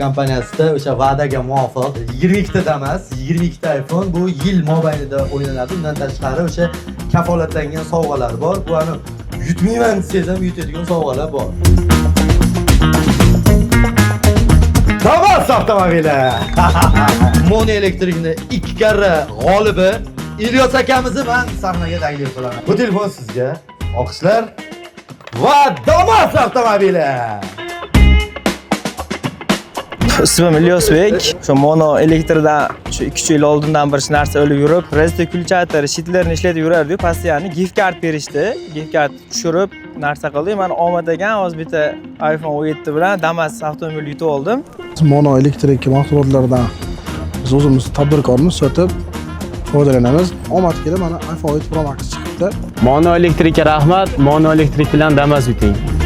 kompaniyasida o'sha va'daga muvofiq 22 ta Damas, 22 ta iPhone bu yil mobaynida o'ynanadi. Undan tashqari o'sha kafolatlangan sovg'alar bor. Bu ani yutmayman desangiz ham yutadigan sovg'alar bor. Damas avtomobili. Mono elektrikni 2 karra g'olibi Ilyos akamizni men sahnaga taklif qilaman. Bu telefon sizga. Olqishlar va Damas avtomobili. İsmim İlyosbek. Şu mono elektrdan şu 2 yil oldindan bir narsa olib yurib, rezident kulchator shitlarini ishlatib yurardi. Postiyani gift card berishdi. Gift card tushirib narsa qildik. Men omad ekan hozir bitta iPhone 17 bilan Damas avtomobil yutib oldim. Mono elektrik mahsulotlardan biz o'zimiz tadbirkormiz, sotib foydalanamiz. Omad kelib mana iPhone 17 Pro Max chiqibdi. Mono elektrikka rahmat. Mono elektrik bilan Damas yuting.